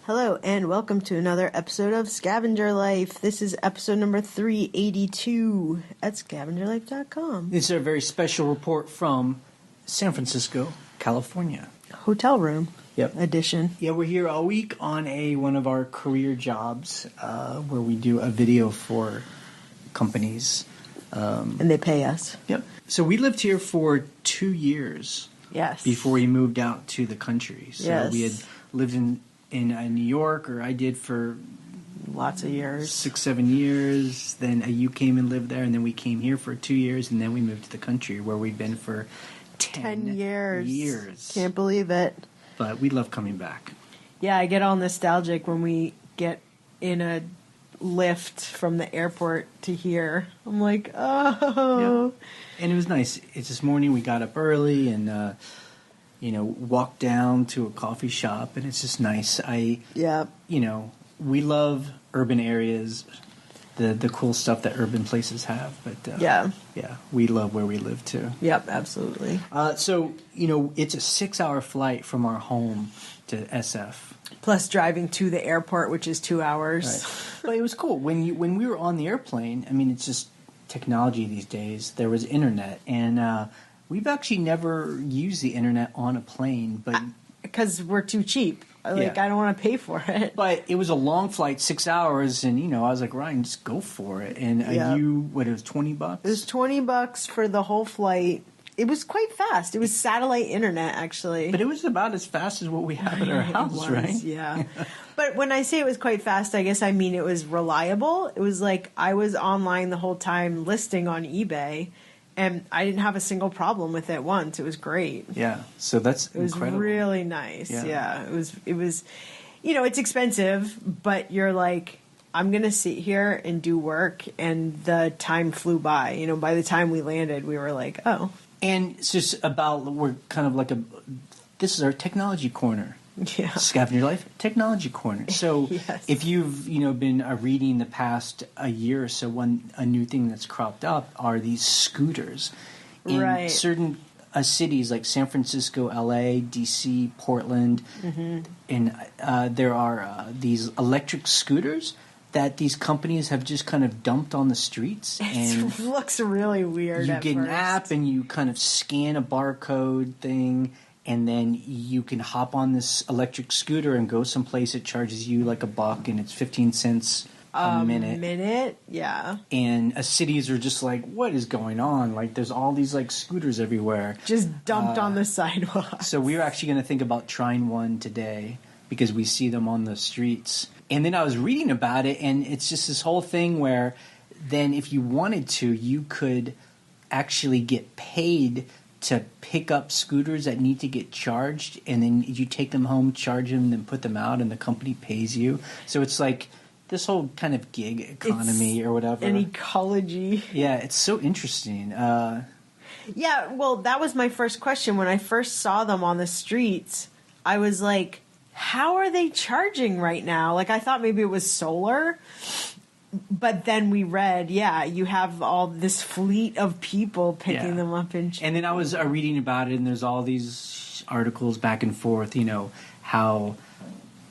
Hello and welcome to another episode of Scavenger Life. This is episode number 382 at scavengerlife.com. This is a very special report from San Francisco, California. Hotel room edition. Yeah, we're here all week on one of our career jobs where we do a video for companies. And they pay us. Yep. So we lived here for 2 years. Yes. Before we moved out to the country. So we had lived in New York, or I did for lots of years, 6-7 years. Then you came and lived there, and then we came here for 2 years, and then we moved to the country where we've been for 10 years. Can't believe it. But we love coming back. Yeah, I get all nostalgic when we get in a lift from the airport to here. I'm like, oh. Yeah. And it was nice. It's this morning we got up early and walked down to a coffee shop, and it's just nice. We love urban areas, the cool stuff that urban places have, but we love where we live too. Yep, absolutely. So it's a 6-hour flight from our home to SF. Plus driving to the airport, which is 2 hours. Right. But it was cool. When we were on the airplane, I mean, it's just technology these days. There was internet, and we've actually never used the internet on a plane, but because we're too cheap. I don't want to pay for it. But it was a long flight, 6 hours, and I was like, Ryan, just go for it. And it was $20? It was $20 for the whole flight. It was quite fast. It was satellite internet, actually. But it was about as fast as what we have at our house, right? Yeah. But when I say it was quite fast, I guess I mean it was reliable. It was like I was online the whole time listing on eBay, and I didn't have a single problem with it once. It was great. Yeah. So that's incredible. It was really nice. Yeah. It was it's expensive, but you're like, I'm going to sit here and do work, and the time flew by. By the time we landed, we were like, oh. And it's just we're kind of like this is our technology corner. Yeah. Scavenger Life Technology Corner. So if you've been reading the past a year or so, a new thing that's cropped up are these scooters in certain cities like San Francisco, LA, DC, Portland, and there are these electric scooters that these companies have just kind of dumped on the streets. And it looks really weird. You get an app and you kind of scan a barcode thing, and then you can hop on this electric scooter and go someplace. It charges you like $1, and it's 15 cents a minute. Yeah. And cities are just like, what is going on? Like, there's all these like scooters everywhere. Just dumped on the sidewalk. So we're actually going to think about trying one today because we see them on the streets. And then I was reading about it, and it's just this whole thing where then if you wanted to, you could actually get paid to pick up scooters that need to get charged, and then you take them home, charge them, then put them out, and the company pays you. So it's like this whole kind of gig economy or whatever. An ecology. Yeah, it's so interesting. Yeah, well, that was my first question. When I first saw them on the streets, I was like, how are they charging right now? Like, I thought maybe it was solar. But then we read, you have all this fleet of people picking them up and then I was reading about it, and there's all these articles back and forth, how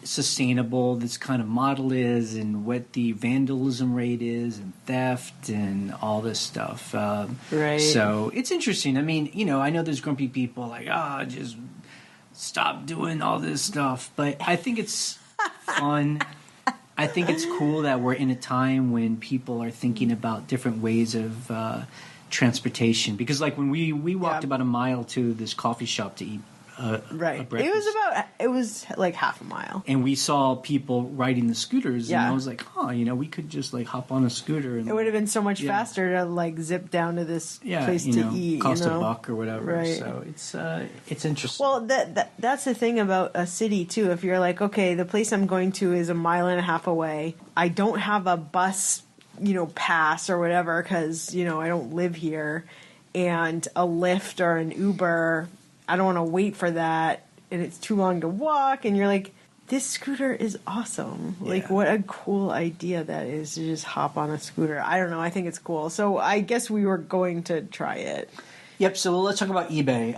sustainable this kind of model is and what the vandalism rate is and theft and all this stuff. So it's interesting. I mean, I know there's grumpy people like, just stop doing all this stuff. But I think it's fun. I think it's cool that we're in a time when people are thinking about different ways of transportation. Because, like, when we walked about a mile to this coffee shop to eat a breakfast. It was like half a mile. And we saw people riding the scooters, and I was like, we could just, like, hop on a scooter. And, it would have been so much faster to, like, zip down to this place to eat. Cost $1 or whatever. Right. So it's interesting. Well, that's the thing about a city, too. If you're like, okay, the place I'm going to is a mile and a half away. I don't have a bus, pass or whatever because, I don't live here. And a Lyft or an Uber, I don't want to wait for that, and it's too long to walk, and you're like, this scooter is awesome. Yeah. Like, what a cool idea that is to just hop on a scooter. I don't know. I think it's cool. So I guess we were going to try it. Yep. So let's talk about eBay.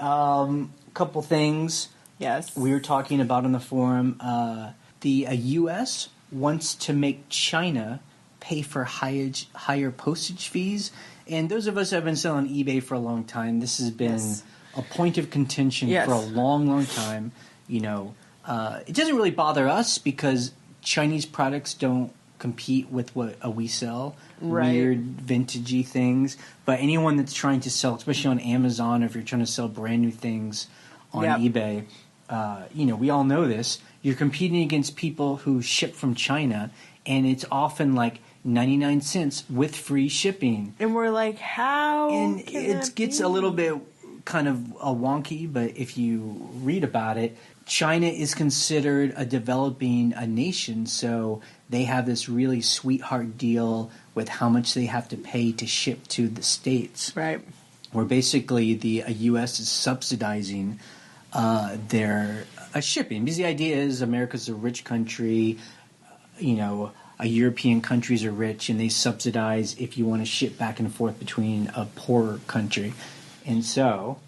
Couple things. Yes. We were talking about on the forum the U.S. wants to make China pay for higher postage fees. And those of us who have been selling eBay for a long time, this has been a point of contention for a long, long time. You know, it doesn't really bother us because Chinese products don't compete with what we sell, weird vintagey things. But anyone that's trying to sell, especially on Amazon, or if you're trying to sell brand new things on eBay, you know, we all know this. You're competing against people who ship from China, and it's often like 99 cents with free shipping. And we're like, how? And it gets a little bit kind of wonky, but if you read about it, China is considered a developing nation, so they have this really sweetheart deal with how much they have to pay to ship to the States. Right. Where basically the U.S. is subsidizing their shipping. Because the idea is America's a rich country, you know, European countries are rich, and they subsidize if you want to ship back and forth between a poorer country. And so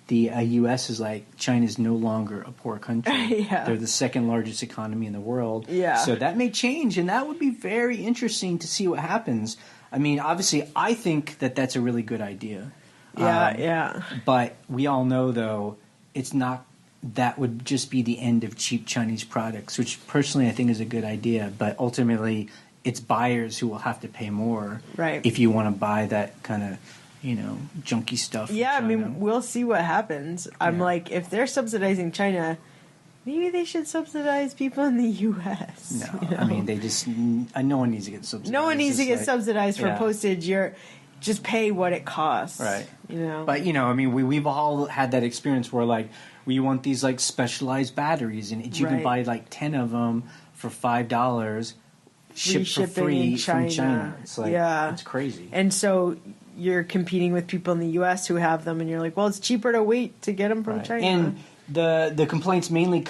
the U.S. is like, China's no longer a poor country. They're the second largest economy in the world. So that may change, and that would be very interesting to see what happens. I mean, obviously, I think that that's a really good idea. But we all know, though, it's not. That would just be the end of cheap Chinese products, which personally I think is a good idea. But ultimately, it's buyers who will have to pay more if you want to buy that kind of, you know, junky stuff. I mean, we'll see what happens. I'm like, if they're subsidizing China, maybe they should subsidize people in the U.S. No, you know? I mean, they just no one needs to get subsidized. No one needs to get subsidized for postage. Just pay what it costs, you know. But you know, I mean, we've all had that experience where like we want these like specialized batteries, and you can buy like 10 of them for $5, shipped for free from China. It's like it's crazy. And so you're competing with people in the U.S. who have them, and you're like, well, it's cheaper to wait to get them from China. And the complaints mainly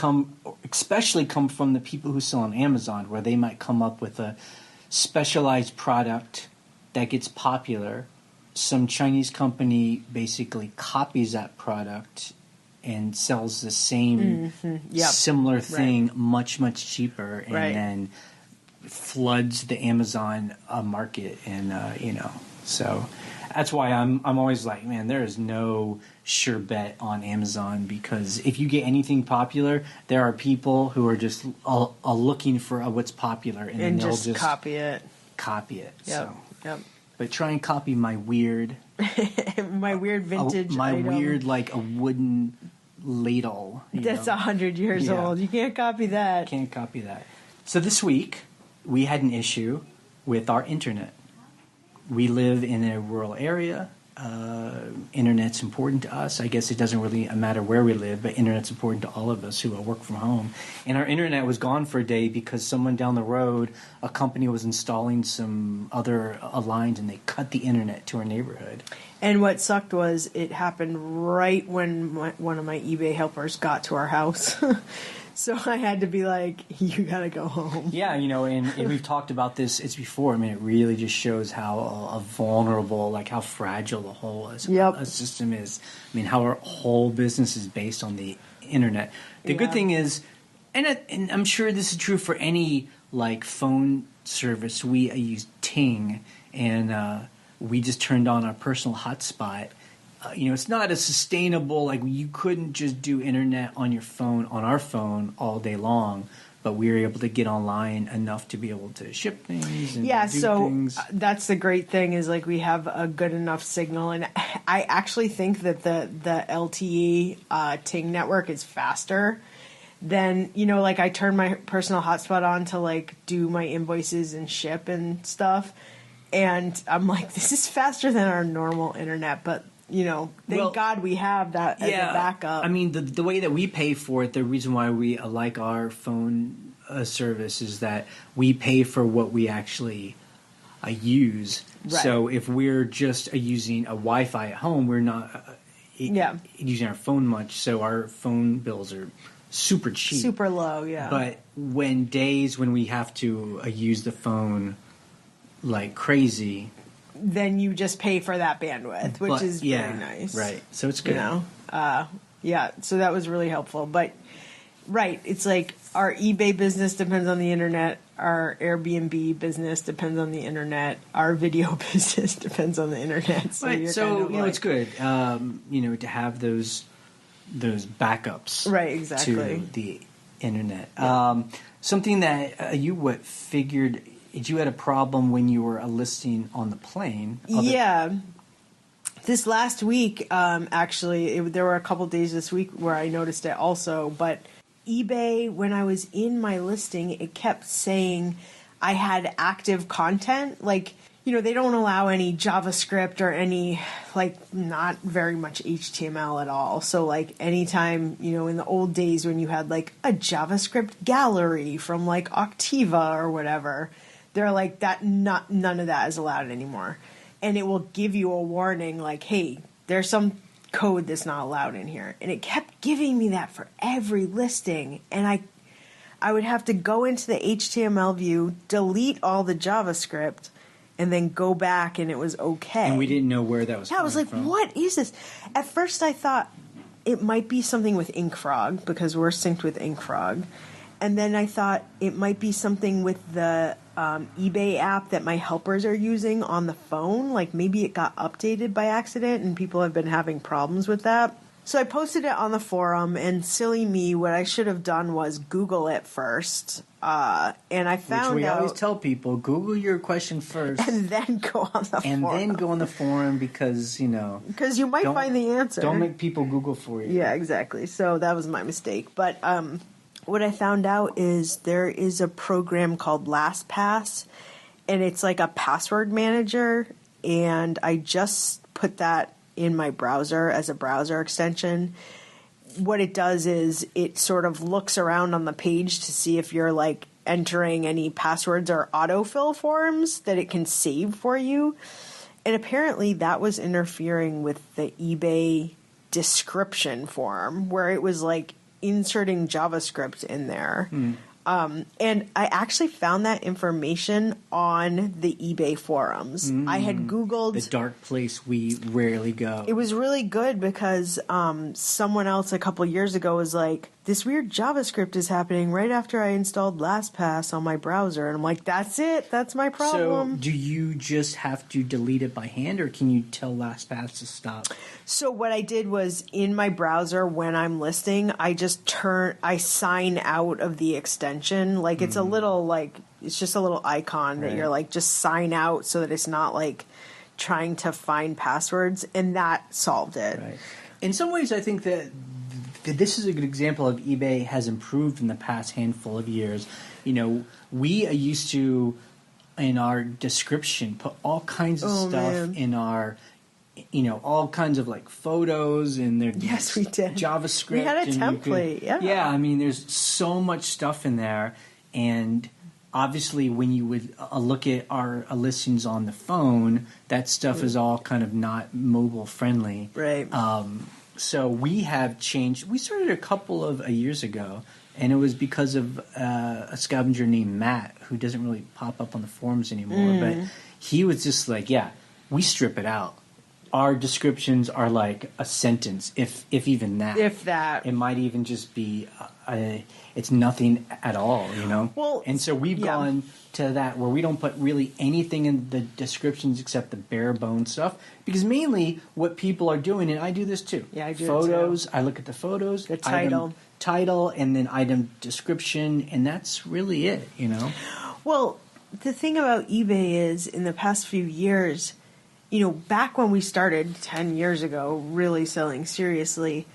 especially come from the people who sell on Amazon, where they might come up with a specialized product that gets popular. Some Chinese company basically copies that product and sells the same similar thing much, much cheaper, and then floods the Amazon market. And you know, so that's why I'm always like, man, there is no sure bet on Amazon, because if you get anything popular, there are people who are just looking for what's popular, and then they'll just copy it. But try and copy my weird vintage item. Weird, like a wooden ladle. That's 100 years old. You can't copy that. Can't copy that. So this week, we had an issue with our internet. We live in a rural area. Internet's important to us. I guess it doesn't really matter where we live, but internet's important to all of us who work from home. And our internet was gone for a day because someone down the road, a company was installing some other lines, and they cut the internet to our neighborhood. And what sucked was it happened right when one of my eBay helpers got to our house. So I had to be like, you gotta go home. Yeah, you know, and we've talked about this before. I mean, it really just shows how vulnerable, like how fragile the whole system is. I mean, how our whole business is based on the internet. The good thing is, and I'm sure this is true for any like phone service. We use Ting, and we just turned on our personal hotspot. You know, it's not as sustainable. Like, you couldn't just do internet on your phone, on our phone, all day long. But we were able to get online enough to be able to ship things and do things. That's the great thing, is like we have a good enough signal. And I actually think that the LTE Ting network is faster than, you know, like I turn my personal hotspot on to like do my invoices and ship and stuff. And I'm like, this is faster than our normal internet, but you know, thank God we have that as a backup. I mean, the way that we pay for it, the reason why we like our phone service is that we pay for what we actually use. Right. So if we're just using a Wi-Fi at home, we're not using our phone much. So our phone bills are super cheap. Super low, But when we have to use the phone like crazy, then you just pay for that bandwidth, which is very nice. Right. So it's good. You know? So that was really helpful. But Right. It's like our eBay business depends on the internet. Our Airbnb business depends on the internet. Our video business depends on the internet. So, Right. you're So kind of you know, it's good, to have those backups, Right, exactly. to the internet. Something that you figured you had a problem when you were listing on the plane. Yeah. This last week, actually, there were a couple days this week where I noticed it also, but eBay, when I was in my listing, it kept saying I had active content. Like, they don't allow any JavaScript or any, not very much HTML at all. So, anytime, in the old days when you had, a JavaScript gallery from, Octiva or whatever, they're like, none of that is allowed anymore. And it will give you a warning like, hey, there's some code that's not allowed in here. And it kept giving me that for every listing. And I would have to go into the HTML view, delete all the JavaScript, and then go back, and it was okay. And we didn't know where that was coming I was like, from. What is this? At first I thought it might be something with InkFrog, because we're synced with InkFrog. And then I thought it might be something with the eBay app that my helpers are using on the phone. Like maybe it got updated by accident and people have been having problems with that. So I posted it on the forum, and silly me, what I should have done was Google it first. And I found out... Which we always tell people, Google your question first. And then go on the forum. And then go on the forum because, Because you might find the answer. Don't make people Google for you. Yeah, exactly. So that was my mistake. But what I found out is there is a program called LastPass, and it's like a password manager, and I just put that in my browser as a browser extension. What it does is it sort of looks around on the page to see if you're entering any passwords or autofill forms that it can save for you. And apparently that was interfering with the eBay description form where it was inserting JavaScript in there. And I actually found that information on the eBay forums. I had Googled... The dark place we rarely go. It was really good because someone else a couple years ago was like, this weird JavaScript is happening right after I installed LastPass on my browser. And I'm like, that's it. That's my problem. So do you just have to delete it by hand, or can you tell LastPass to stop? So what I did was in my browser when I'm listing, I sign out of the extension. It's a little it's just a little icon that you're just sign out so that it's not trying to find passwords, and that solved it. Right. In some ways, I think that this is a good example of eBay has improved in the past handful of years. We used to, in our description, put all kinds of stuff in our, all kinds of photos and their yes, we did. JavaScript. We had a template. Yeah, I mean, there's so much stuff in there, and obviously, when you would look at our listings on the phone, that stuff is all kind of not mobile friendly. Right. So we have changed. We started a couple of years ago, and it was because of a scavenger named Matt, who doesn't really pop up on the forums anymore. But he was just we strip it out. Our descriptions are a sentence, if even that. If that. It might even just be, it's nothing at all, Well, and so we've gone to that where we don't put really anything in the descriptions except the bare bones stuff, because mainly what people are doing, and I do this too. Yeah, I do photos. too. I look at the photos, the title, and then item description, and that's really it. Well, the thing about eBay is in the past few years, back when we started 10 years ago, really selling seriously,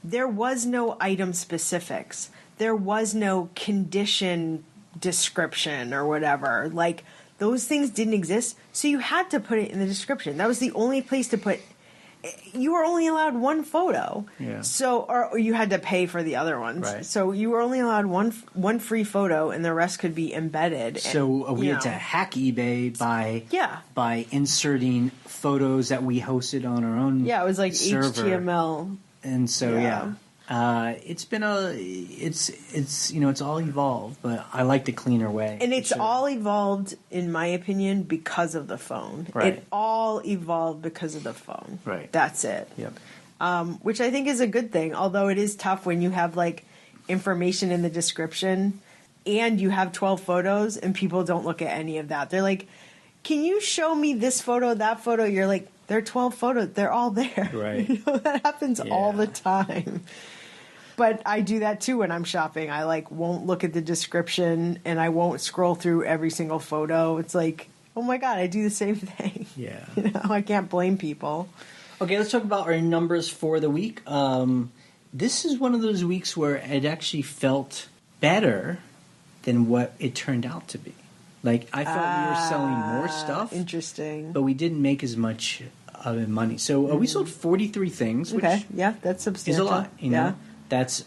there was no item specifics. There was no condition description or whatever. Those things didn't exist, so you had to put it in the description. That was the only place to put. You were only allowed one photo, or you had to pay for the other ones. Right. So you were only allowed one free photo, and the rest could be embedded. So we had to hack eBay by inserting photos that we hosted on our own. Yeah, it was server. HTML, and so it's been it's all evolved, but I like the cleaner way. And it's all evolved, in my opinion, because of the phone. Right. It all evolved because of the phone. Right. That's it. Yep. Which I think is a good thing, although it is tough when you have information in the description and you have 12 photos and people don't look at any of that. They're like, can you show me this photo, that photo? You're like, there are 12 photos. They're all there. Right. You know, that happens all the time. But I do that too when I'm shopping. I like won't look at the description and I won't scroll through every single photo. It's like, oh my God, I do the same thing. Yeah. You know, I can't blame people. Okay, let's talk about our numbers for the week. This is one of those weeks where it actually felt better than what it turned out to be. Like, I felt we were selling more stuff. Interesting. But we didn't make as much of it money. So we sold 43 things, which yeah, that's substantial. is a lot. You know? That's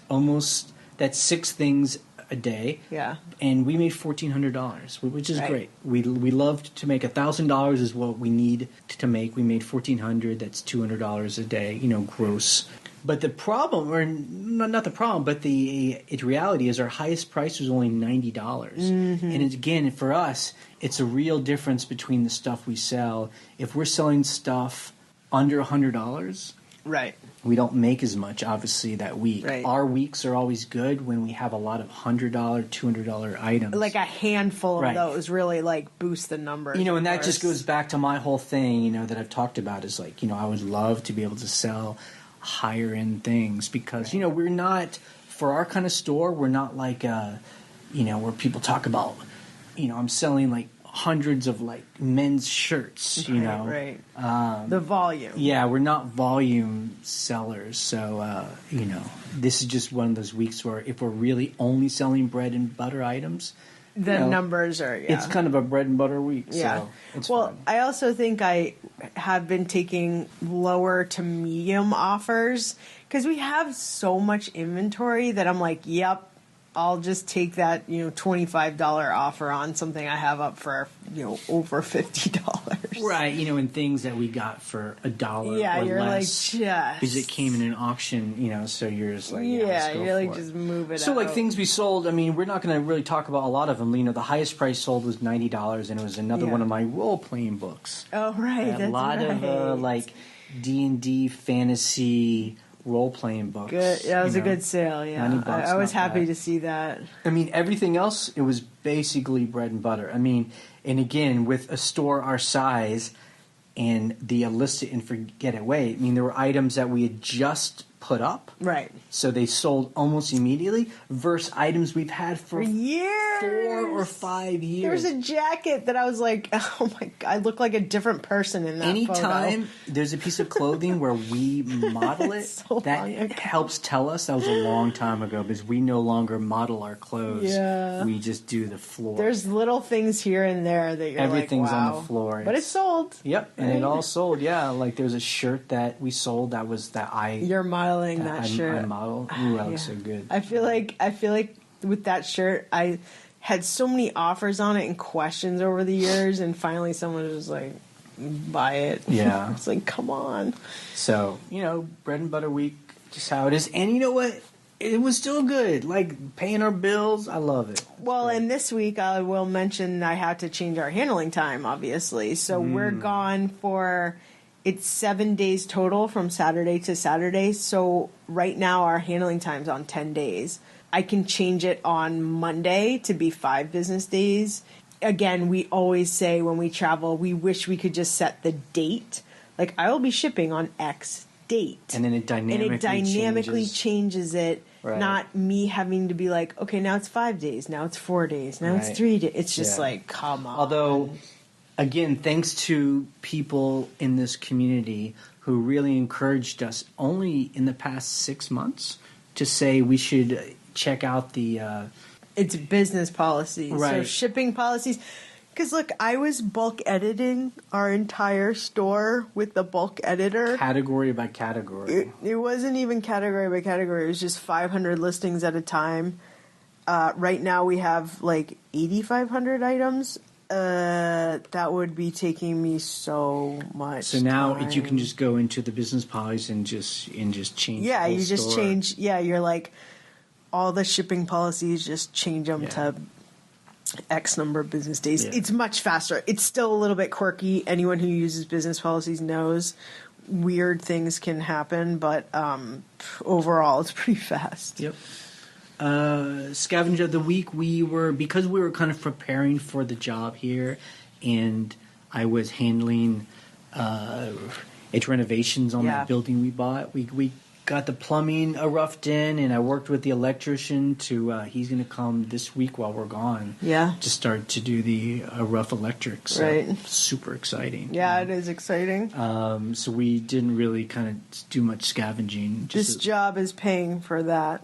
6 things a day. Yeah. And we made $1,400, which is Right. great. We loved to make $1,000 is what we need to make. We made $1,400. That's $200 a day, you know, gross. But the problem, or not the problem, but the reality is our highest price was only $90. Mm-hmm. And again, for us, it's a real difference between the stuff we sell. If we're selling stuff under $100, Right. we don't make as much, obviously, that week. Right. Our weeks are always good when we have a lot of $100, $200 items. Like a handful of Right. those really like boost the numbers. You know, and that of just course. goes back to my whole thing, you know, that I've talked about is like, you know, I would love to be able to sell higher end things because, you know, we're not, for our kind of store, we're not like, you know, where people talk about, you know, I'm selling like hundreds of like men's shirts, you know. Right. The volume. Yeah, we're not volume sellers. So, you know, this is just one of those weeks where if we're really only selling bread and butter items, The you know, numbers are, it's kind of a bread and butter week. Yeah. So it's Well, fun. I also think I have been taking lower to medium offers because we have so much inventory that I'm like, yep, I'll just take that, you know, $25 offer on something I have up for, you know, over $50. Right, you know, and things that we got for $1 Yeah, or you're less like, just. because it came in an auction, you know, so you're just like, yeah, let's go you're like, for it. just move it So, out. like, things we sold, I mean, we're not going to really talk about a lot of them. You know, the highest price sold was $90, and it was another Yeah. one of my role-playing books. Oh, right. A That's lot right. of, like, D&D fantasy role-playing books. Good. That was you a know. good sale, yeah. $90, I was not happy bad. to see that. I mean, everything else, it was basically bread and butter. I mean, and again, with a store our size and the illicit and forget it way, I mean, there were items that we had just put up, Right. so they sold almost immediately, versus items we've had for For years. 4 or 5 years. There's a jacket that I was like, oh my God, I look like a different person in that Anytime photo. there's a piece of clothing where we model it, So that long ago. helps tell us that was a long time ago because we no longer model our clothes. Yeah. We just do the floor. There's little things here and there that you're Everything's like, wow. on the floor. But it's sold. Yep, and it all sold. Yeah, like there was a shirt that we sold that was that I You're modeling that I shirt. modeled. Ooh, that looks Yeah. so good. I feel like with that shirt, I had so many offers on it and questions over the years, and finally someone was just like, buy it. Yeah. It's like, come on. So you know, bread and butter week, just how it is. And you know what? It was still good. Like paying our bills, I love it. Well, and this week I will mention I had to change our handling time, obviously. So we're gone for, it's 7 days total from Saturday to Saturday. So right now our handling time's on 10 days. I can change it on Monday to be 5 business days. Again, we always say when we travel, we wish we could just set the date. Like, I will be shipping on X date. And then it dynamically changes it. Right. Not me having to be like, okay, now it's 5 days, now it's 4 days, now it's Right. 3 days. It's just Yeah. like, come on. Although, again, thanks to people in this community who really encouraged us only in the past 6 months to say we should check out the it's business policies. So Right. shipping policies. Because look, I was bulk editing our entire store with the bulk editor. category by category. It wasn't even category by category. It was just 500 listings at a time. Right now we have like 8,500 items. That would be taking me so much. So now time. you can just go into the business policies and just change. Yeah, the whole you just store. change. Yeah, you're like all the shipping policies. Just change them Yeah. to X number of business days. Yeah. It's much faster. It's still a little bit quirky. Anyone who uses business policies knows weird things can happen, but overall, it's pretty fast. Yep. Scavenger of the week, because we were kind of preparing for the job here, and I was handling its renovations on that building we bought. We got the plumbing roughed in, and I worked with the electrician to. He's going to come this week while we're gone. Yeah. To start to do the rough electrics. So right. Super exciting. Yeah, it is exciting. So we didn't really kind of do much scavenging. This job is paying for that.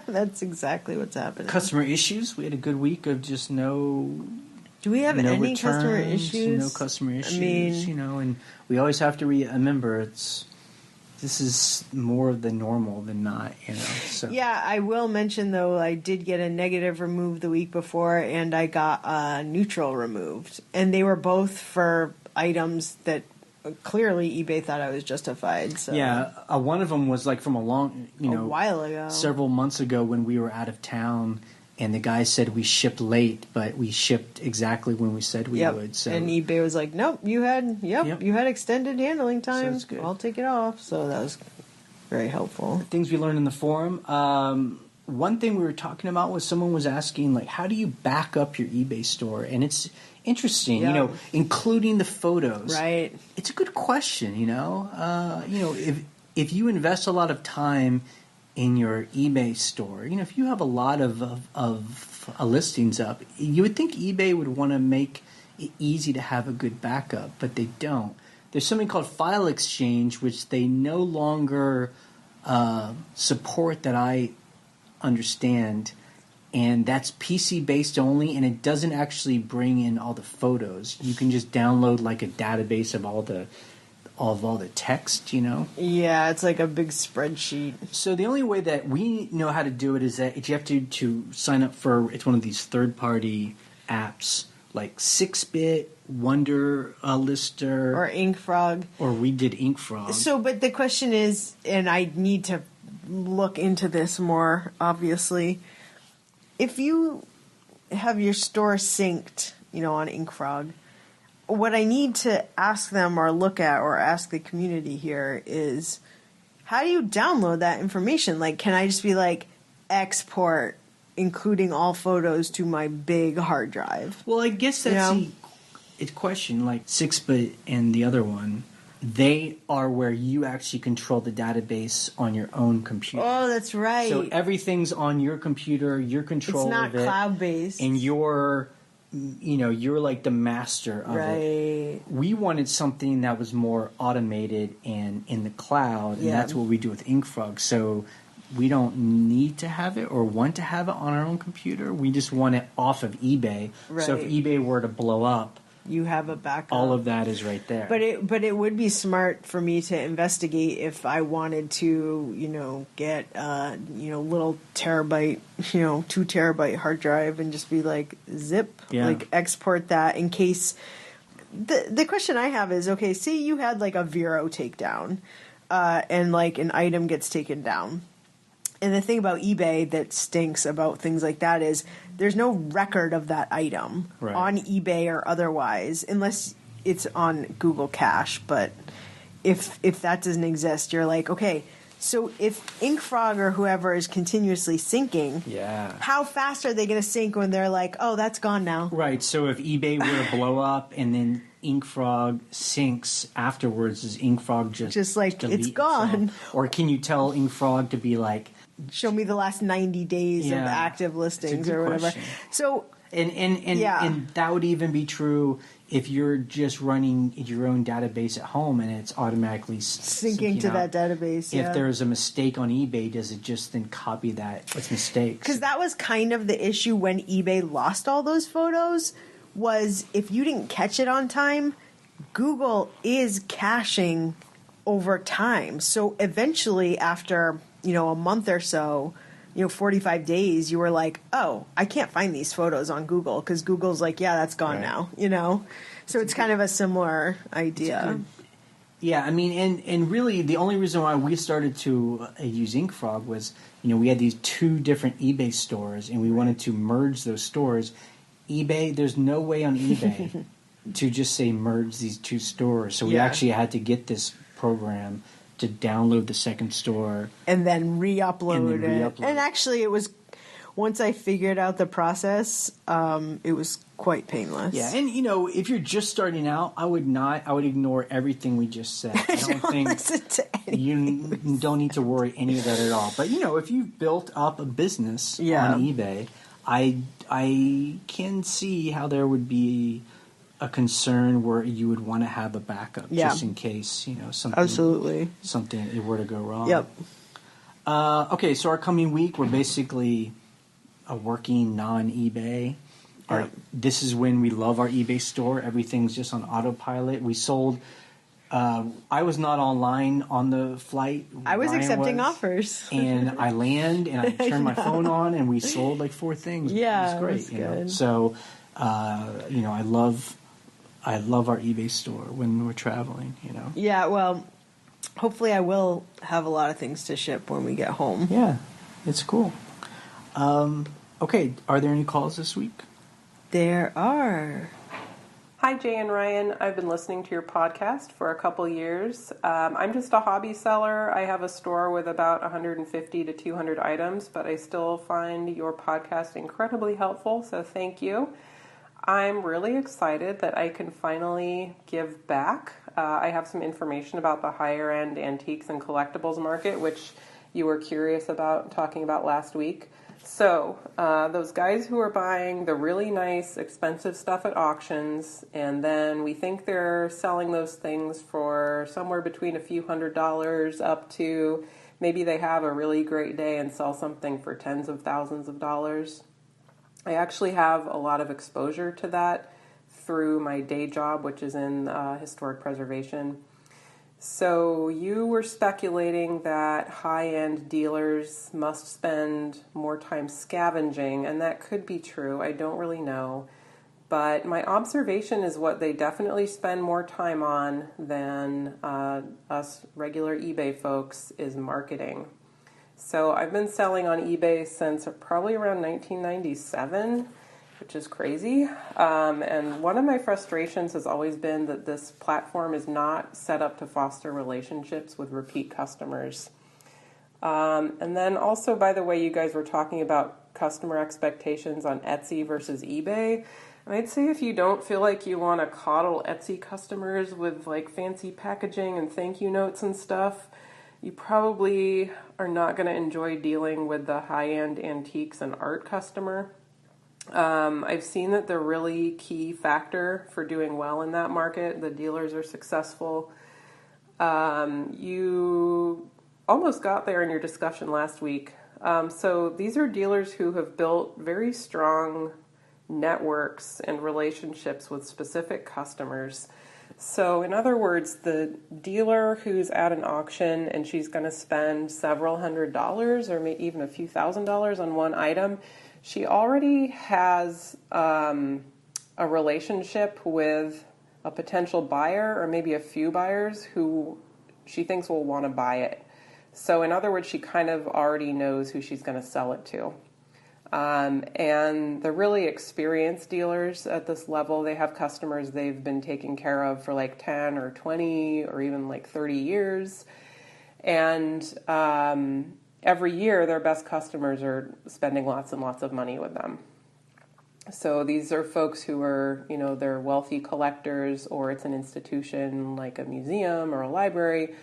That's exactly what's happening. Customer issues. We had a good week of just no. Do we have any returns, customer issues? No customer issues. I mean, and we always have to remember this is more of the normal than not, So. Yeah, I will mention, though, I did get a negative removed the week before, and I got a neutral removed. And they were both for items that clearly eBay thought I was justified. So. Yeah, one of them was like from a while ago. Several months ago when we were out of town, and the guy said we shipped late, but we shipped exactly when we said we would. So. And eBay was like, nope, you had extended handling time. So I'll take it off. So that was very helpful. Things we learned in the forum. One thing we were talking about was someone was asking, like, how do you back up your eBay store? And it's interesting, including the photos. Right. It's a good question, if you invest a lot of time in your eBay store, if you have a lot of listings up, you would think eBay would want to make it easy to have a good backup, but they don't. There's something called file exchange, which they no longer support that I understand, and that's PC based only, and it doesn't actually bring in all the photos. You can just download like a database of all the text, Yeah, it's like a big spreadsheet. So the only way that we know how to do it is that you have to sign up for, it's one of these third-party apps like 6-Bit, Wonder Lister. Or InkFrog. Or we did InkFrog. So, but the question is, and I need to look into this more, obviously, if you have your store synced, on InkFrog, what I need to ask them or look at or ask the community here is, how do you download that information? Like, can I just be like, export, including all photos to my big hard drive? Well, I guess that's the question. Like 6-Bit and the other one, they are where you actually control the database on your own computer. Oh, that's right. So everything's on your computer, your control of it. It's not cloud-based. And you're like the master of it. We wanted something that was more automated and in the cloud, and that's what we do with InkFrog. So we don't need to have it or want to have it on our own computer. We just want it off of eBay. Right. So if eBay were to blow up, you have a backup. All of that is right there. But it would be smart for me to investigate if I wanted to, get little terabyte, 2 terabyte hard drive and just be like zip, like export that in case. The question I have is, okay, say you had like a Vero takedown, and like an item gets taken down. And the thing about eBay that stinks about things like that is there's no record of that item on eBay or otherwise, unless it's on Google Cache. But if that doesn't exist, you're like, okay, so if InkFrog or whoever is continuously syncing, how fast are they going to sync when they're like, oh, that's gone now? Right. So if eBay were to blow up and then InkFrog syncs afterwards, is InkFrog just like it's gone? Itself? Or can you tell InkFrog to be like, show me the last 90 days of active listings or whatever. Question. So and that would even be true if you're just running your own database at home and it's automatically syncing to that database. If there's a mistake on eBay, does it just then copy its mistakes? Because that was kind of the issue when eBay lost all those photos, was if you didn't catch it on time, Google is caching over time. So eventually after a month or so, 45 days, you were like, oh, I can't find these photos on Google, because Google's like, yeah, that's gone now, So it's kind of a similar idea. Yeah, I mean, and really the only reason why we started to use InkFrog was, we had these 2 different eBay stores, and we wanted to merge those stores. eBay, there's no way on eBay to just say merge these 2 stores. So we actually had to get this program to download the second store and then re-upload it. And actually it was once I figured out the process, it was quite painless. Yeah, and if you're just starting out, I would ignore everything we just said. I don't think listen to anything. you don't need to worry any of that at all. But if you've built up a business on eBay, I can see how there would be a concern where you would want to have a backup just in case something were to go wrong. Yep. Okay, so our coming week, we're basically a working non-eBay. Yep. This is when we love our eBay store. Everything's just on autopilot. We sold. I was not online on the flight. I was accepting offers. And I land and I turned my phone on and we sold like 4 things. Yeah, it was great. That's good. So, I love our eBay store when we're traveling. Yeah, well, hopefully I will have a lot of things to ship when we get home. Yeah, it's cool. Okay, are there any calls this week? There are. Hi, Jay and Ryan. I've been listening to your podcast for a couple years. I'm just a hobby seller. I have a store with about 150 to 200 items, but I still find your podcast incredibly helpful, so thank you. I'm really excited that I can finally give back. I have some information about the higher-end antiques and collectibles market, which you were curious about talking about last week. So, those guys who are buying the really nice, expensive stuff at auctions, and then we think they're selling those things for somewhere between a few $100s up to maybe they have a really great day and sell something for tens of thousands of dollars. I actually have a lot of exposure to that through my day job, which is in historic preservation. So you were speculating that high-end dealers must spend more time scavenging, and that could be true. I don't really know. But my observation is what they definitely spend more time on than us regular eBay folks is marketing. So I've been selling on eBay since probably around 1997, which is crazy. And one of my frustrations has always been that this platform is not set up to foster relationships with repeat customers. And then also, by the way, you guys were talking about customer expectations on Etsy versus eBay. And I'd say if you don't feel like you want to coddle Etsy customers with like fancy packaging and thank you notes and stuff, you probably are not going to enjoy dealing with the high-end antiques and art customer. I've seen that the really key factor for doing well in that market, the dealers are successful. You almost got there in your discussion last week. So these are dealers who have built very strong networks and relationships with specific customers. So in other words, the dealer who's at an auction and she's going to spend several $100s or maybe even a few $1,000s on one item, she already has a relationship with a potential buyer or maybe a few buyers who she thinks will want to buy it. So in other words, she kind of already knows who she's going to sell it to. And the really experienced dealers at this level, they have customers they've been taking care of for like 10 or 20 or even like 30 years. And every year, their best customers are spending lots and lots of money with them. So these are folks who are, they're wealthy collectors, or it's an institution like a museum or a library,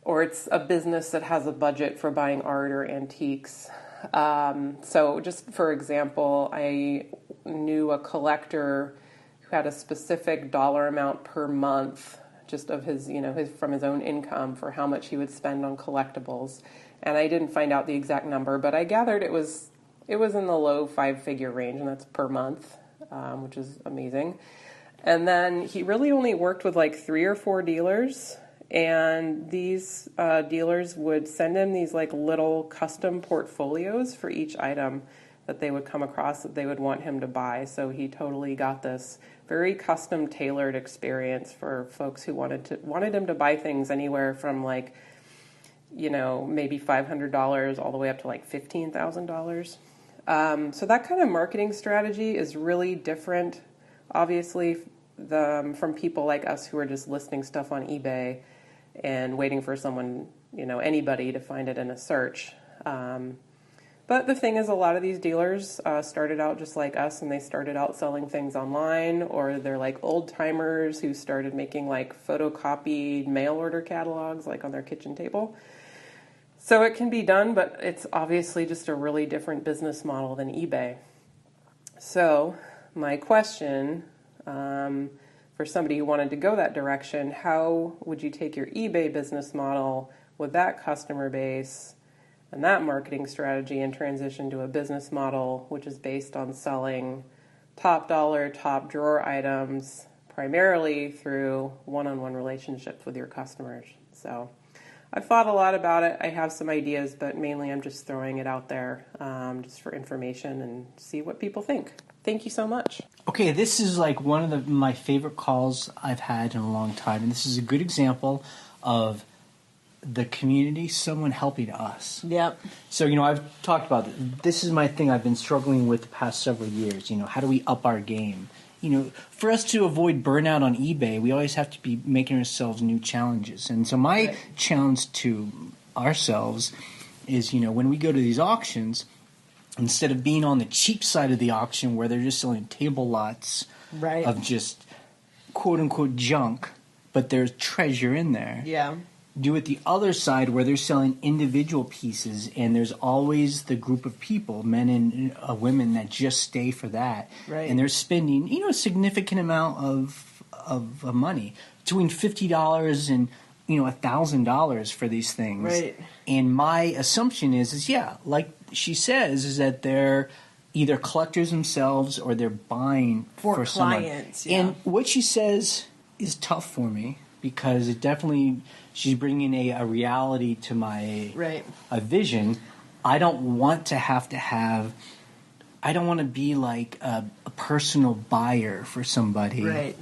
or it's a business that has a budget for buying art or antiques. So just for example, I knew a collector who had a specific dollar amount per month just of his, from his own income for how much he would spend on collectibles. And I didn't find out the exact number, but I gathered it was in the low 5-figure range, and that's per month, which is amazing. And then he really only worked with like 3 or 4 dealers. And these dealers would send him these like little custom portfolios for each item that they would come across that they would want him to buy. So he totally got this very custom tailored experience for folks who wanted him to buy things anywhere from like, maybe $500 all the way up to like $15,000. So that kind of marketing strategy is really different, obviously, from people like us who are just listing stuff on eBay and waiting for someone, anybody to find it in a search. But But the thing is, a lot of these dealers started out just like us, and they started out selling things online, or they're like old timers who started making like photocopied mail order catalogs like on their kitchen table. So it can be done, but it's obviously just a really different business model than eBay. So my question for somebody who wanted to go that direction, how would you take your eBay business model with that customer base and that marketing strategy and transition to a business model which is based on selling top dollar, top drawer items primarily through one-on-one relationships with your customers? So I've thought a lot about it. I have some ideas, but mainly I'm just throwing it out there just for information and see what people think. Thank you so much. Okay, this is like one of my favorite calls I've had in a long time, and this is a good example of the community, someone helping us. Yep. So, I've talked about this is my thing I've been struggling with the past several years. How do we up our game? For us to avoid burnout on eBay, we always have to be making ourselves new challenges. And so my challenge to ourselves is, when we go to these auctions, instead of being on the cheap side of the auction where they're just selling table lots of just quote-unquote junk, but there's treasure in there. Yeah. Do it the other side where they're selling individual pieces, and there's always the group of people, men and women, that just stay for that. Right. And they're spending, a significant amount of money, between $50 and $1,000 for these things. Right. And my assumption is like she says, is that they're either collectors themselves or they're buying for clients. someone. And what she says is tough for me, because it definitely, she's bringing a reality to my a vision. I don't want to have, I don't want to be like a personal buyer for somebody. Right.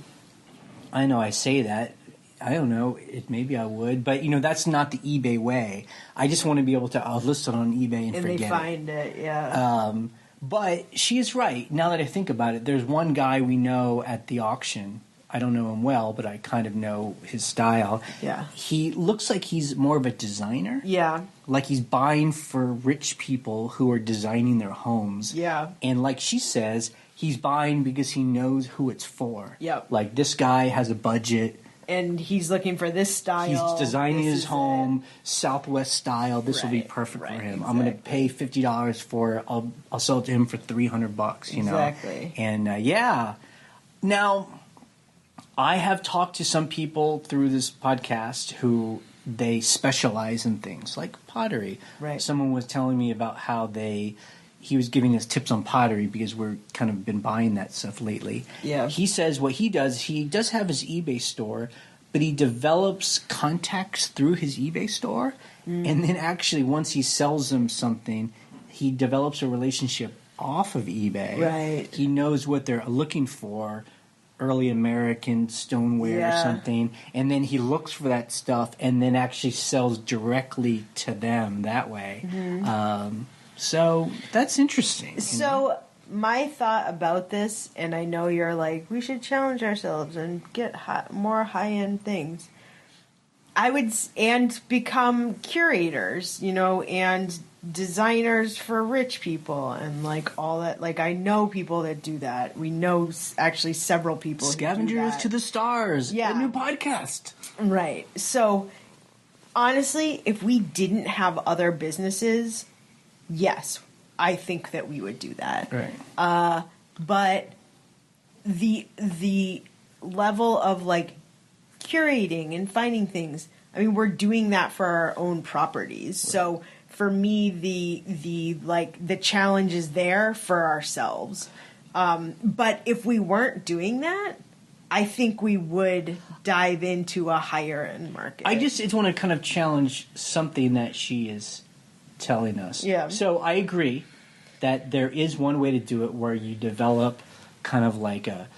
I know I say that. I don't know. Maybe I would, but that's not the eBay way. I just want to be able to list it on eBay and forget it. And they find it, yeah. But she is right. Now that I think about it, there's one guy we know at the auction. I don't know him well, but I kind of know his style. Yeah. He looks like he's more of a designer. Yeah. Like he's buying for rich people who are designing their homes. Yeah. And like she says, he's buying because he knows who it's for. Yep. Like this guy has a budget. And he's looking for this style. He's designing his home, Southwest style. This will be perfect for him. Exactly. I'm going to pay $50 for it. I'll sell it to him for $300, you know. Exactly. And Now, I have talked to some people through this podcast who they specialize in things like pottery. Right. Someone was telling me about how he was giving us tips on pottery because we're kind of been buying that stuff lately. Yeah. He says what he does have his eBay store, but he develops contacts through his eBay store. And then actually once he sells them something, he develops a relationship off of eBay. Right. He knows what they're looking for, early American stoneware or something, and then he looks for that stuff and then actually sells directly to them that way. So that's interesting. So my thought about this, and I know you're like, we should challenge ourselves and get more high-end things. And become curators, and designers for rich people and like all that. Like I know people that do that. We know actually several people. Scavengers who do that. to the Stars. Yeah. A new podcast. Right. So honestly, if we didn't have other businesses, yes, I think that we would do that. Right. But the level of like curating and finding things, I mean, we're doing that for our own properties. Right. So for me, the challenge is there for ourselves. But if we weren't doing that, I think we would dive into a higher end market. I just want to kind of challenge something that she is telling us. Yeah. So I agree that there is one way to do it where you develop kind of like a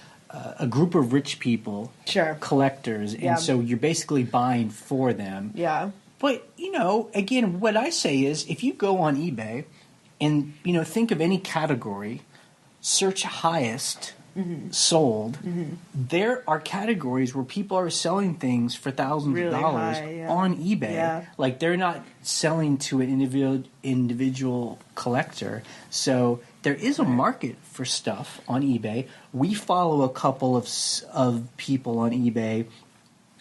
group of rich people, sure, collectors, and so you're basically buying for them. Yeah. But, again, what I say is if you go on eBay and, think of any category, search highest, sold, there are categories where people are selling things for thousands Really of dollars high, yeah. on eBay. Yeah. Like they're not selling to an individual collector. So there is a market for stuff on eBay. We follow a couple of people on eBay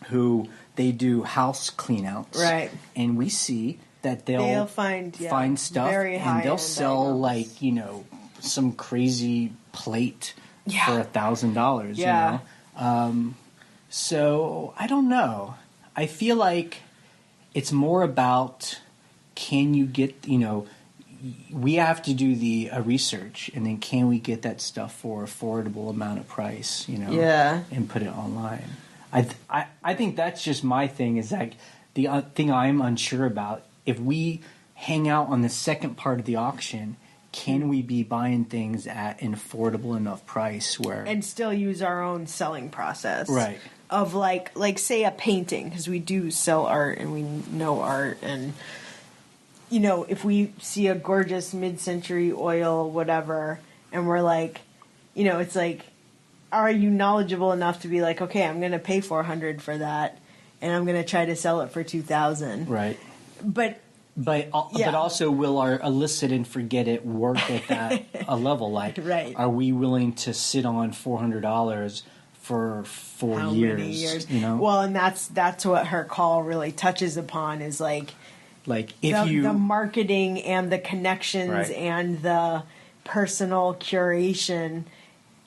who they do house cleanouts, Right. And we see that They'll find stuff very and they'll high-end sell items. like some crazy plate Yeah. for $1,000. Yeah. So I don't know. I feel like it's more about can you get we have to do the research, and then can we get that stuff for affordable amount of price, Yeah. and put it online. I think that's just my thing, is like the thing I'm unsure about. If we hang out on the second part of the auction, can we be buying things at an affordable enough price where And still use our own selling process. Right. Of like say a painting, because we do sell art and we know art, and if we see a gorgeous mid-century oil whatever, and we're like, it's like, are you knowledgeable enough to be like, okay, I'm going to pay $400 for that, and I'm going to try to sell it for $2,000. right? But But Yeah. also, will our illicit and forget it work at that a level? Like, Right. are we willing to sit on $400 for 4 how years? many years? Well, and that's what her call really touches upon, is like like if the marketing and the connections Right. and the personal curation.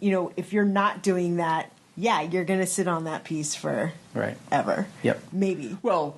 If you're not doing that, you're going to sit on that piece for right, ever. yep. Maybe. Well,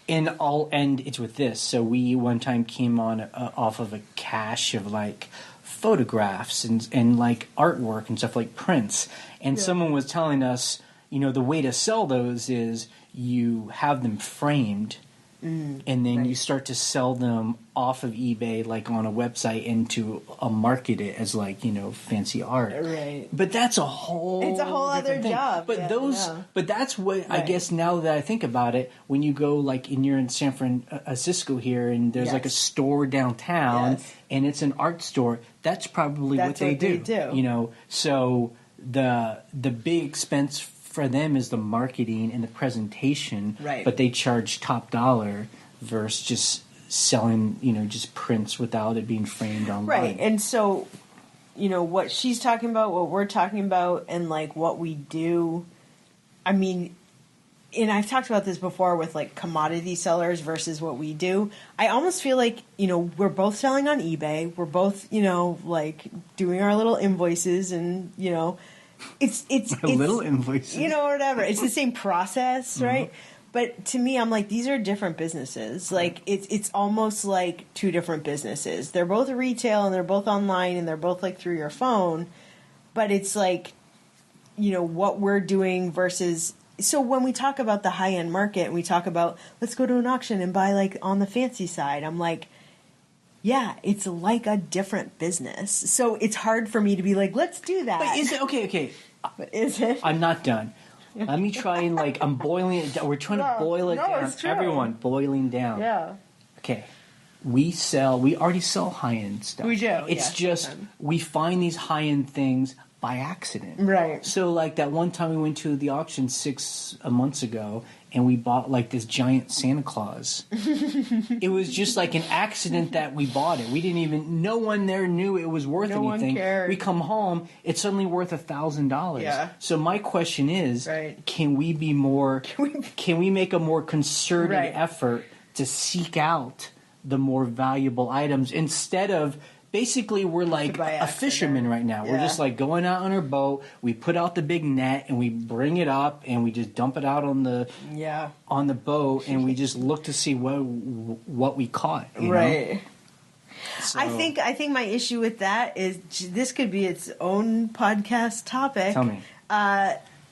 and I'll end it with this. So we one time came on off of a cache of like photographs and like artwork and stuff, like prints. And someone was telling us, the way to sell those is you have them framed, and then right. you start to sell them off of eBay, like on a website, and to market it as like fancy art. Right. But that's a whole It's a whole different other thing. job. But Yeah. but that's what I Right. guess, now that I think about it, when you go like, and you're in San Francisco here, and there's like a Yes. store downtown, Yes. and it's an art store, that's probably That's what what they they do. So the big expense for them is the marketing and the presentation, Right. but they charge top dollar versus just selling just prints without it being framed online. Right. And so, what she's talking about, what we're talking about, and like what we do, I mean, and I've talked about this before with like commodity sellers versus what we do. I almost feel like, we're both selling on eBay. We're both, like doing our little invoices, and, it's A little invoice. whatever. It's the same process, right? But to me, I'm like, these are different businesses. Like, it's almost like two different businesses. They're both retail, and they're both online, and they're both like through your phone. But it's like, what we're doing versus. So when we talk about the high end market, and we talk about, let's go to an auction and buy like on the fancy side, I'm like, yeah, it's like a different business. So it's hard for me to be like, let's do that. But is it okay? But is it? I'm not done. Let me try and I'm boiling it down. We're trying to boil it no, down. it's true. Everyone, boiling down. Yeah. Okay. We already sell high-end stuff. We do, It's yes, just, sometimes. we find these high-end things by accident. Right. So like that one time we went to the auction 6 months ago, and we bought like this giant Santa Claus. It was just like an accident that we bought it. We didn't even, no one there knew it was worth No one anything. cared. We come home, it's suddenly worth $1,000. Yeah. So my question is, Right. can we be more, can we make a more concerted Right. effort to seek out the more valuable items, instead of, basically we're like by a accident. fisherman right now. We're Yeah. just like going out on our boat, we put out the big net, and we bring it up, and we just dump it out on the Yeah. boat, and we just look to see what we caught. you know? Right. So, I think my issue with that is, this could be its own podcast topic. Tell me.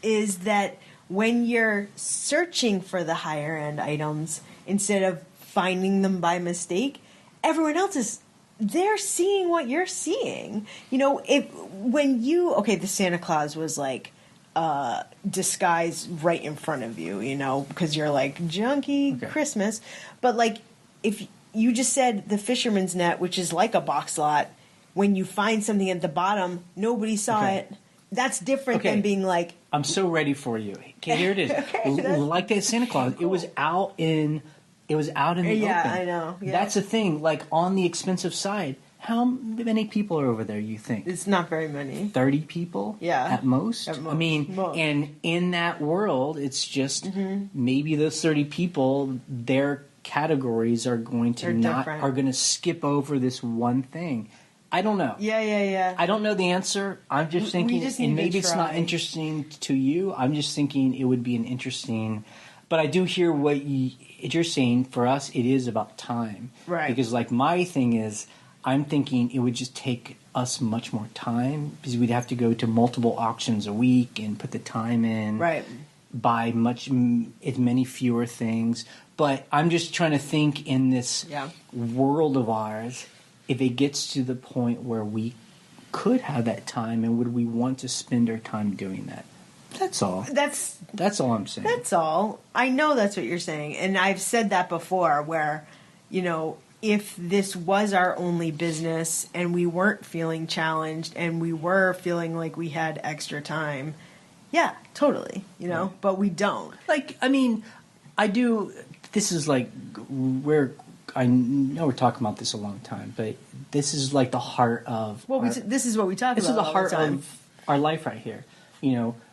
Is that when you're searching for the higher end items, instead of finding them by mistake, everyone else they're seeing what you're seeing. The Santa Claus was like disguised right in front of you, because you're like junky Okay. Christmas. But like, if you just said the fisherman's net, which is like a box lot, when you find something at the bottom, nobody saw Okay. it. That's different Okay. than being like, I'm so ready for you. Okay, here it is. Like that Santa Claus, cool. it was out in the Yeah, open. I know. Yeah. That's the thing. Like on the expensive side, how many people are over there? You think it's not very many. 30 people? Yeah. at most. At most. I mean, Most. and in that world, it's just maybe those 30 people. Their categories are going to They're different. skip over this one thing. I don't know. Yeah. I don't know the answer. I'm just We thinking, just need and to maybe it's not try. interesting to you. I'm just thinking it would be an interesting. But I do hear what you're saying. For us, it is about time, Right. Because like my thing is, I'm thinking it would just take us much more time because we'd have to go to multiple auctions a week and put the time in, Right. buy as many fewer things. But I'm just trying to think in this Yeah. world of ours, if it gets to the point where we could have that time, and would we want to spend our time doing that? That's all. That's all I'm saying. That's all. I know that's what you're saying. And I've said that before where, if this was our only business and we weren't feeling challenged and we were feeling like we had extra time, yeah, totally, but we don't. Like, I mean, I do. This is like I know we're talking about this a long time, but this is like the heart of. This is what we talk This about. is the all heart time. of our life right here.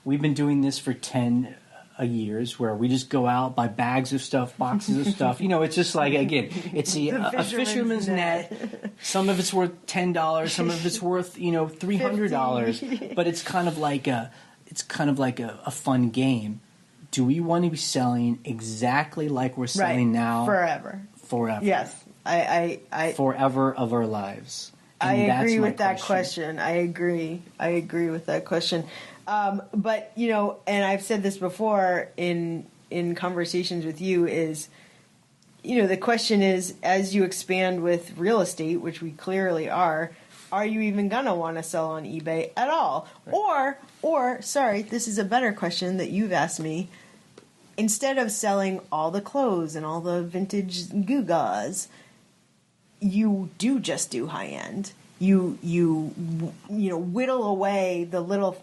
We've been doing this for 10 years, where we just go out, buy bags of stuff, boxes of stuff. It's just like, again, it's a fisherman's net. Some of it's worth $10, some of it's worth $300. But it's kind of like a fun game. Do we want to be selling exactly like we're selling now? Forever. Yes. I forever of our lives. I And that's agree my with that question. I agree with that question. But and I've said this before in conversations with you, is the question is, as you expand with real estate, which we clearly are you even gonna want to sell on eBay at all? Right. Or sorry, this is a better question that you've asked me. Instead of selling all the clothes and all the vintage gewgaws, you just do high end. You whittle away the little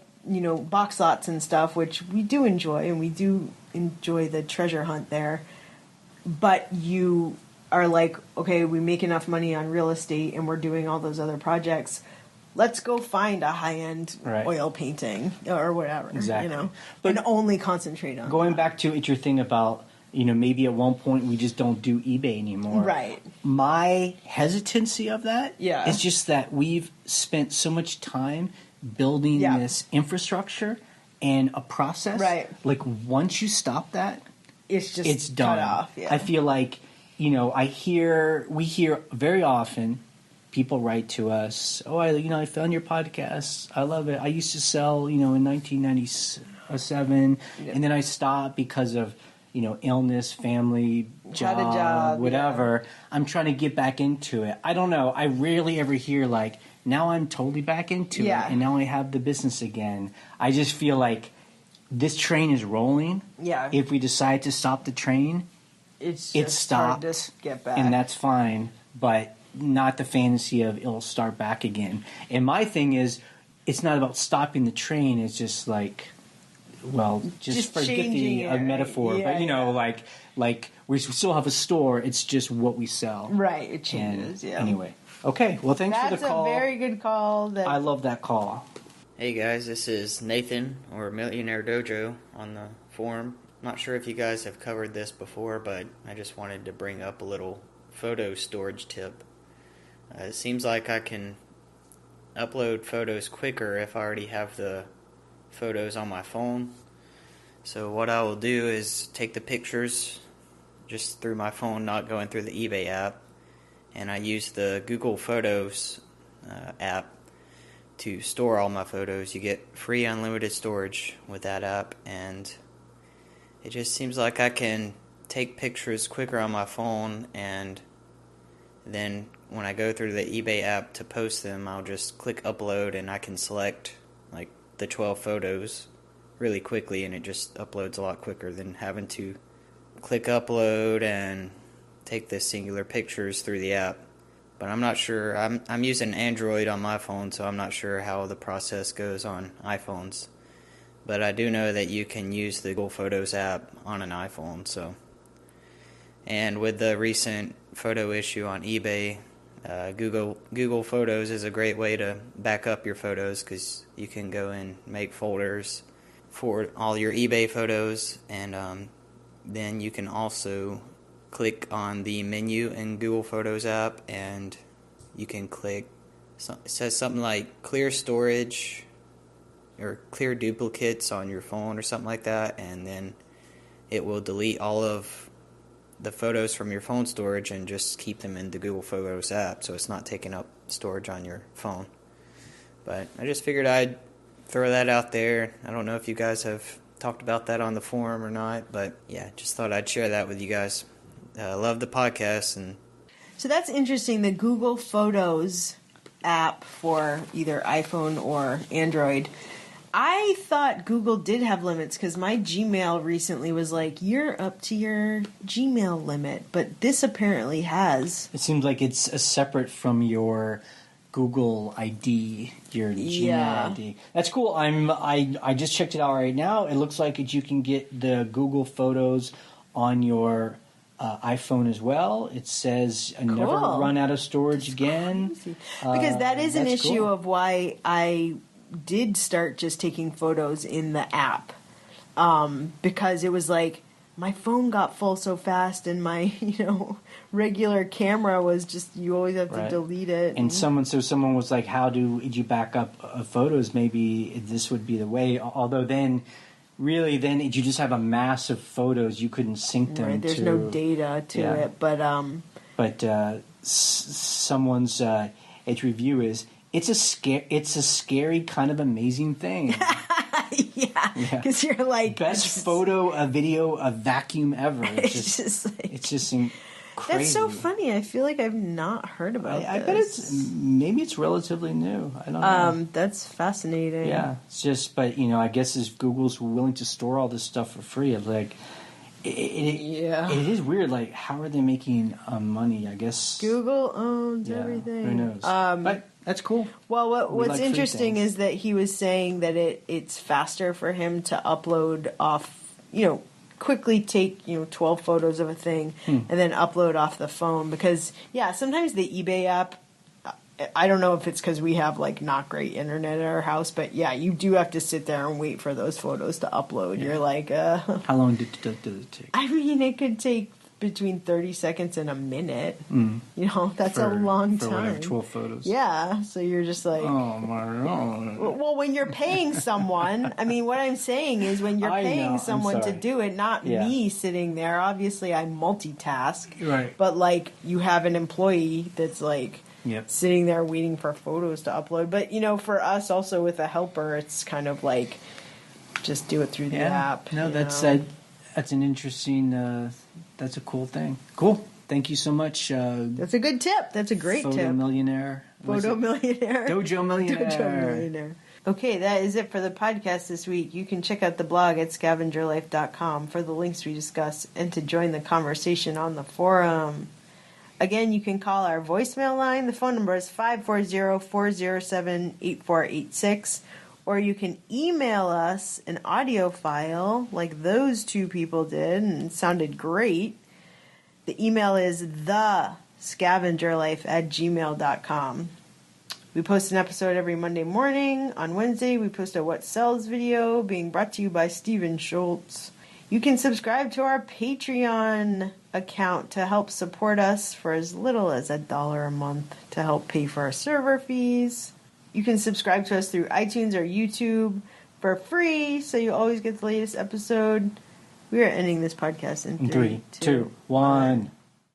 box lots and stuff, which we do enjoy, and we do enjoy the treasure hunt there. But you are like, okay, we make enough money on real estate and we're doing all those other projects. Let's go find a high-end oil painting or whatever, Exactly. But and only concentrate on going that. back to your thing about, maybe at one point we just don't do eBay anymore. Right. My hesitancy of that Yeah. is just that we've spent so much time building this infrastructure and a process. Right. Like once you stop that, it's done. Cut off. Yeah. I feel like, we hear very often people write to us, I found your podcast. I love it. I used to sell, in 1997, and then I stopped because of, illness, family, Had a job, whatever. Yeah. I'm trying to get back into it. I don't know. I rarely ever hear like, now I'm totally back into it, and now I have the business again. I just feel like this train is rolling. Yeah. If we decide to stop the train, it's stopped, hard to get back. and that's fine. But not the fantasy of it'll start back again. And my thing is, it's not about stopping the train. It's just like, just forget the metaphor. But like we still have a store. It's just what we sell. Right. It changes. And anyway. Okay. Well, thanks for the call. That's a very good call. I love that call. Hey guys, this is Nathan, or Millionaire Dojo, on the forum. Not sure if you guys have covered this before, but I just wanted to bring up a little photo storage tip. It seems like I can upload photos quicker if I already have the photos on my phone. So what I will do is take the pictures just through my phone, not going through the eBay app, and I use the Google Photos app to store all my photos. You get free unlimited storage with that app, and it just seems like I can take pictures quicker on my phone, and then when I go through the eBay app to post them, I'll just click upload, and I can select like the 12 photos really quickly, and it just uploads a lot quicker than having to click upload and take the singular pictures through the app. but I'm not sure. I'm using Android on my phone, so I'm not sure how the process goes on iPhones. But I do know that you can use the Google Photos app on an iPhone. So, and with the recent photo issue on eBay, Google Photos is a great way to back up your photos, because you can go and make folders for all your eBay photos, and then you can also click on the menu in Google Photos app, and you can click, it says something like clear storage or clear duplicates on your phone or something like that, and then it will delete all of the photos from your phone storage and just keep them in the Google Photos app, so it's not taking up storage on your phone. But I just figured I'd throw that out there. I don't know if you guys have talked about that on the forum or not, but yeah, just thought I'd share that with you guys. Love the podcast. And so that's interesting. The Google Photos app for either iPhone or Android. I thought Google did have limits, because my Gmail recently was like, you're up to your Gmail limit, but this apparently has. It seems like it's separate from your Google ID, your Gmail ID. That's cool. I just checked it out right now. It looks like you can get the Google Photos on your iPhone as well. It says never run out of storage again. Because that is an issue cool. of why I did start just taking photos in the app. Because it was like, my phone got full so fast, and my, regular camera was just, you always have to delete it. And someone was like, how did you back up photos? Maybe this would be the way. Although then you just have a mass of photos. You couldn't sync them. Right, there's no data to it. But someone's its review is, it's a scary kind of amazing thing. Yeah, because you're like, best photo, a video, a vacuum ever. It's just crazy. That's so funny. I feel like I've not heard about I bet it's relatively new. I don't know. That's fascinating. Yeah, it's just, but I guess as Google's willing to store all this stuff for free, it's like, it is weird. Like, how are they making money? I guess Google owns everything. Who knows? But that's cool. Well, what's interesting is that he was saying that it's faster for him to upload off, quickly take 12 photos of a thing and then upload off the phone, because sometimes the eBay app, I don't know if it's because we have like not great internet at our house, but you do have to sit there and wait for those photos to upload. You're like, how long did it take? I mean, it could take between 30 seconds and a minute. That's a long time. For whatever, 12 photos. Yeah, so you're just like, oh my God. Well, when you're paying someone, I mean, what I'm saying is when you're paying someone to do it, not me sitting there. Obviously, I multitask. Right. But like, you have an employee that's like sitting there waiting for photos to upload. But for us also with a helper, it's kind of like, just do it through the app. No, that's an interesting. That's a cool thing. Cool. Thank you so much. That's a good tip. That's a great tip. Photo millionaire. Dojo millionaire. Dojo millionaire. Okay, that is it for the podcast this week. You can check out the blog at scavengerlife.com for the links we discuss and to join the conversation on the forum. Again, you can call our voicemail line. The phone number is 540-407-8486. Or you can email us an audio file like those two people did, and it sounded great. The email is thescavengerlife@gmail.com. We post an episode every Monday morning. On Wednesday, we post a What Sells video being brought to you by Steven Schultz. You can subscribe to our Patreon account to help support us for as little as $1 a month to help pay for our server fees. You can subscribe to us through iTunes or YouTube for free, so you always get the latest episode. We are ending this podcast in 3, 2, 1.